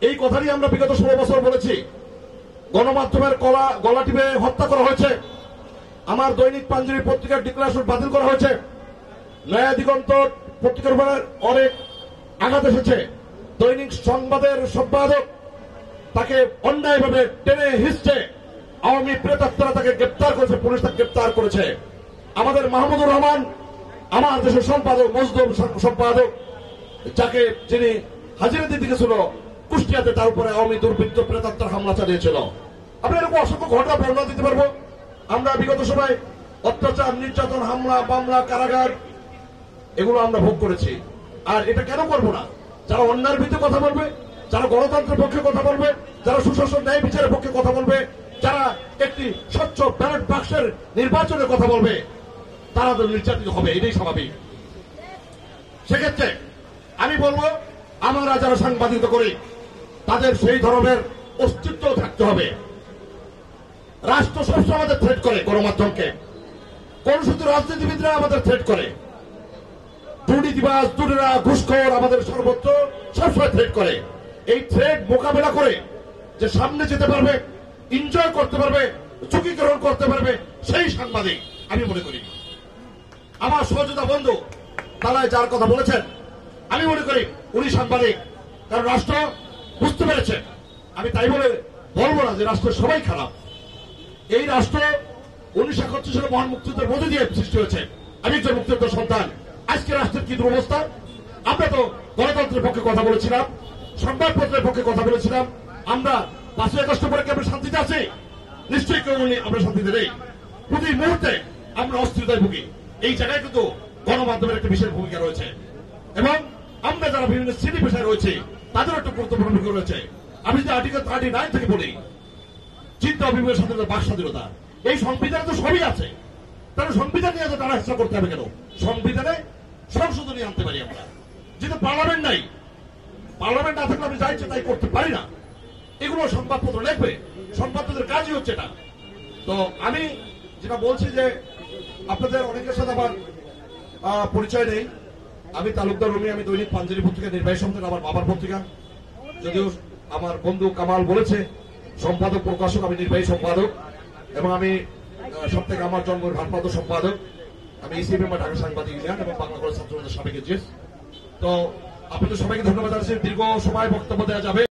এই কথাটি আমরা বিগত 16 বছর বলেছি। গণমাধ্যমের গলা টিপে হত্যা করা হয়েছে, আমার দৈনিক পাঞ্জাবি পত্রিকার ডিক্লারেশন বাতিল করা হয়েছে, নয়া দিগন্ত পত্রিকার উপর অনেক আঘাত এসেছে, দৈনিক সংবাদের সম্পাদক তাকে অন্যায়ভাবে টেনে হিঁচড়ে আওয়ামী প্রেতাত্মারা তাকে গ্রেপ্তার করেছে, পুলিশ তাকে গ্রেপ্তার করেছে। আমাদের মাহমুদুর রহমান, আমার দেশের সম্পাদক, মজদুর সম্পাদক, যাকে যিনি হাজিরা দিতে গেছিল কুষ্টিয়াতে, তার উপরে আওয়ামী দুর্বৃত্ত প্রেতাত্মার হামলা চালিয়েছিল। আমরা এরকম অসংখ্য ঘটনা বর্ণনা দিতে পারবো। আমরা বিগত সময় অত্যাচার, নির্যাতন, হামলা, মামলা, কারাগার এগুলো আমরা ভোগ করেছি। আর এটা কেন করবো না? যারা অন্যায়ের বিরুদ্ধে কথা বলবে, যারা গণতন্ত্রের পক্ষে কথা বলবে, যারা সুশাসন ন্যায় বিচারের পক্ষে কথা বলবে, যারা একটি স্বচ্ছ ব্যালট বাক্সের নির্বাচনের কথা বলবে, তারা তো নির্যাতিত হবে, এটাই স্বাভাবিক। সেক্ষেত্রে আমি বলবো, আমরা যারা সাংবাদিকতা করি তাদের সেই ধরনের অস্তিত্ব থাকতে হবে। রাষ্ট্র সবসময় আমাদের থ্রেট করে, গণমাধ্যমকে কোন শুধু রাজনীতিবিদরা আমাদের থ্রেট করে, দুর্নীতিবাজ, দুর্নীরা, ঘুষখোর আমাদের সর্বোচ্চ সবসময় থ্রেট করে। এই থ্রেট মোকাবেলা করে যে সামনে যেতে পারবে, এনজয় করতে পারবে, ঝুঁকি গ্রহণ করতে পারবে, সেই সাংবাদিক আমি মনে করি। আমার সহযোগিতা বন্ধু তারাই যার কথা বলেছেন, আমি মনে করি উনি সাংবাদিক, কারণ রাষ্ট্র বুঝতে পেরেছে। আমি তাই বলে বলবো না যে রাষ্ট্রের সবাই খারাপ। এই রাষ্ট্র 1971 সালে মহান মুক্তিযুদ্ধের মধ্যে দিয়ে সৃষ্টি হয়েছে। আমি একজন মুক্তিযোদ্ধার সন্তান। আজকে রাষ্ট্রের কি দুরবস্থা! আমরা তো গণতন্ত্রের পক্ষে কথা বলেছিলাম, সংবাদপত্রের পক্ষে কথা বলেছিলাম। আমরা 5ই আগস্ট পরে কি আমরা শান্তিতে আছি? নিশ্চয়ই কেউ আমরা শান্তিতে নেই। প্রতি মুহূর্তে আমরা অস্থিরতায় ভুগি। এই জায়গায় কিন্তু গণমাধ্যমের একটা বিশেষ ভূমিকা রয়েছে, এবং আমরা যারা বিভিন্ন শ্রেণী পেশায় রয়েছে তাদেরও একটা গুরুত্বপূর্ণ ভূমিকা রয়েছে। আমি যদি আর্টিকেল 39 থেকে বলি, চিন্তা, অভিযোগের স্বাধীনতা, বাক স্বাধীনতা, এই সংবিধানে তো সবই আছে। তাহলে সংবিধান নিয়ে তো তারা হিসাব করতে হবে কেন? সংবিধানে সংশোধনী আনতে পারি আমরা, যেহেতু পার্লামেন্ট নাই। পার্লামেন্ট না থাকলে আমি যা ইচ্ছে তাই করতে পারি না। এগুলো সংবাদপত্র লিখবে, সংবাদপত্রের কাজই হচ্ছে এটা। তো আমি যেটা বলছি যে আপনাদের অনেকের সাথে আমার পরিচয় নেই। আমি তালুকদার রুমি, আমি দৈনিক পাঞ্জাবি পত্রিকা নির্বাহী সমিতির আমার বাবার পত্রিকা। যদিও আমার বন্ধু কামাল বলেছে সম্পাদক প্রকাশক, আমি নির্বাহী সম্পাদক, এবং আমি সব থেকে আমার জন্মের ভারপ্রাপ্ত সম্পাদক। আমি ইসি মেম্বার, ঢাকা সাংবাদিক ইউনিয়ন এবং বাংলা কলেজ ছাত্র সাবেক। তো আপনাদের সবাইকে ধন্যবাদ জানাচ্ছি। দীর্ঘ সময় বক্তব্য দেওয়া যাবে।